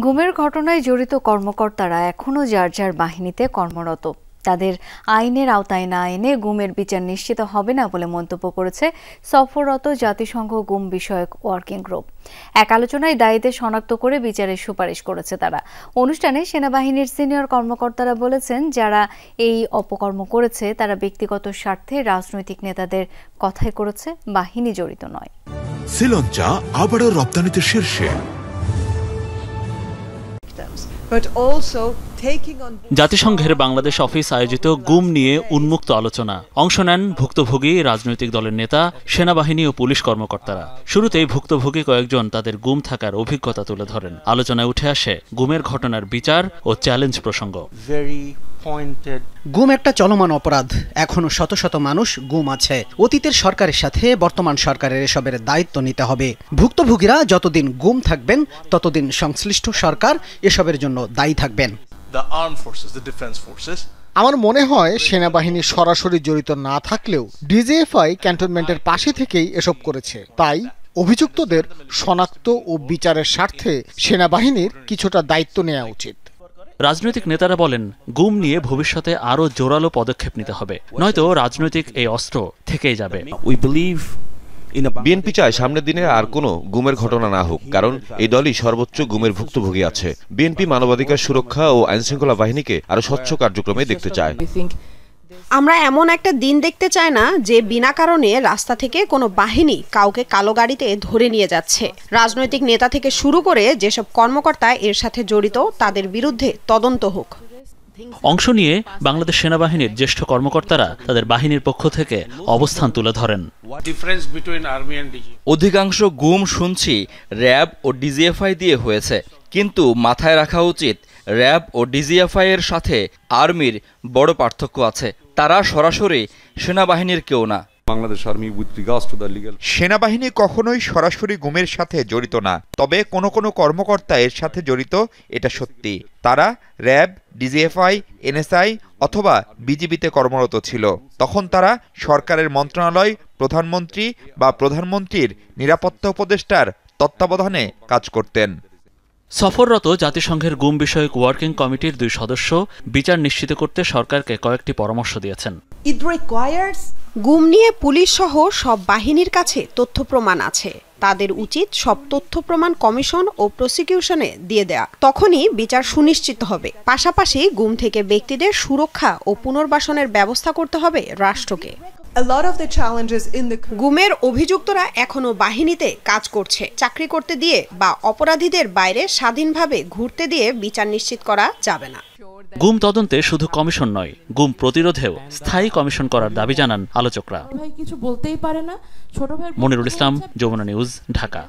গুমের ঘটনায় জড়িত কর্মকর্তারা এখনো যার যার বাহিনীতে কর্মরত। তাদের আইনের আওতায় না এনে গুমের বিচার নিশ্চিত হবে না বলে মন্তব্য করেছে সফররত জাতিসংঘ গুম বিষয়ক ওয়ার্কিং গ্রুপ। এক আলোচনায় দায়ীদের শনাক্ত করে বিচারের সুপারিশ করেছে তারা। অনুষ্ঠানে সেনাবাহিনীর সিনিয়র কর্মকর্তারা বলেছেন, যারা এই অপকর্ম করেছে তারা ব্যক্তিগত স্বার্থে রাজনৈতিক নেতাদের কথাই করেছে, বাহিনী জড়িত নয়। শ্রীলঙ্কা আবারও রপ্তানিতে শীর্ষে। জাতিসংঘের বাংলাদেশ অফিস আয়োজিত গুম নিয়ে উন্মুক্ত আলোচনা অংশ নেন ভুক্তভোগী রাজনৈতিক দলের নেতা, সেনাবাহিনী ও পুলিশ কর্মকর্তারা। শুরুতেই ভুক্তভোগী কয়েকজন তাদের গুম থাকার অভিজ্ঞতা তুলে ধরেন। আলোচনায় উঠে আসে গুমের ঘটনার বিচার ও চ্যালেঞ্জ প্রসঙ্গ। গুম একটা চলমান অপরাধ। এখনো শত শত মানুষ গুম আছে। অতীতের সরকারের সাথে বর্তমান সরকারের এসবের দায়িত্ব নিতে হবে। ভুক্তভোগীরা যতদিন গুম থাকবেন ততদিন সংশ্লিষ্ট সরকার এসবের জন্য দায়ী থাকবেন। আমার মনে হয় সেনাবাহিনী সরাসরি জড়িত না থাকলেও ডিজিএফআই ক্যান্টনমেন্টের পাশে থেকেই এসব করেছে। তাই অভিযুক্তদের শনাক্ত ও বিচারের স্বার্থে সেনাবাহিনীর কিছুটা দায়িত্ব নেওয়া উচিত। রাজনৈতিক নেতারা বলেন, গুম নিয়ে ভবিষ্যতে আরো জোরালো পদক্ষেপ নিতে হবে, নয়তো রাজনৈতিক এই অস্ত্র থেকেই যাবে। বিএনপি চায় সামনের দিনে আর কোনো গুমের ঘটনা না হোক, কারণ এই দলই সর্বোচ্চ গুমের ভুক্তভোগী আছে। বিএনপি মানবাধিকার সুরক্ষা ও আইনশৃঙ্খলা বাহিনীকে আরো স্বচ্ছ কার্যক্রমে দেখতে চায়। আমরা এমন একটা দিন দেখতে চাই না যে বিনা কারণে রাস্তা থেকে কোনো বাহিনী কাউকে কালো গাড়িতে ধরে নিয়ে যাচ্ছে। রাজনৈতিক নেতা থেকে শুরু করে যেসব কর্মকর্তা এর সাথে জড়িত তাদের বিরুদ্ধে তদন্ত হোক। অংশ নিয়ে বাংলাদেশ সেনাবাহিনীর জ্যেষ্ঠ কর্মকর্তারা তাদের বাহিনীর পক্ষ থেকে অবস্থান তুলে ধরেন। অধিকাংশ গুম শুনছি র্যাব ও ডিজিএফআই দিয়ে হয়েছে, কিন্তু মাথায় রাখা উচিত র্যাব ও ডিজিএফআই এর সাথে আর্মির বড় পার্থক্য আছে। তারা সরাসরি সেনাবাহিনীর কেউ না। সেনাবাহিনী কখনোই সরাসরি গুমের সাথে জড়িত না, তবে কোনো কোনো কর্মকর্তা এর সাথে জড়িত, এটা সত্যি। তারা র্যাব, ডিজিএফআই, এনএসআই অথবা বিজিবিতে কর্মরত ছিল। তখন তারা সরকারের মন্ত্রণালয়, প্রধানমন্ত্রী বা প্রধানমন্ত্রীর নিরাপত্তা উপদেষ্টার তত্ত্বাবধানে কাজ করতেন। সফররত জাতিসংঘের গুম বিষয়ক ওয়ার্কিং কমিটির 2 সদস্য বিচার নিশ্চিত করতে সরকারকে কয়েকটি পরামর্শ দিয়েছেন। গুম নিয়ে পুলিশ সহ সব বাহিনীর কাছে তথ্য প্রমাণ আছে। তাদের উচিত সব তথ্য প্রমাণ কমিশন ও প্রসিকিউশনে দিয়ে দেয়া, তখনই বিচার সুনিশ্চিত হবে। পাশাপাশি গুম থেকে ব্যক্তিদের সুরক্ষা ও পুনর্বাসনের ব্যবস্থা করতে হবে রাষ্ট্রকে। গুমের অভিযুক্তরা এখনো বাহিনীতে কাজ করছে। চাকরি করতে দিয়ে বা অপরাধীদের বাইরে স্বাধীনভাবে ঘুরতে দিয়ে বিচার নিশ্চিত করা যাবে না। গুম তদন্তে শুধু কমিশন নয়, গুম প্রতিরোধেও স্থায়ী কমিশন করার দাবি জানান আলোচকরা। মনিরুল ইসলাম, যমুনা নিউজ, ঢাকা।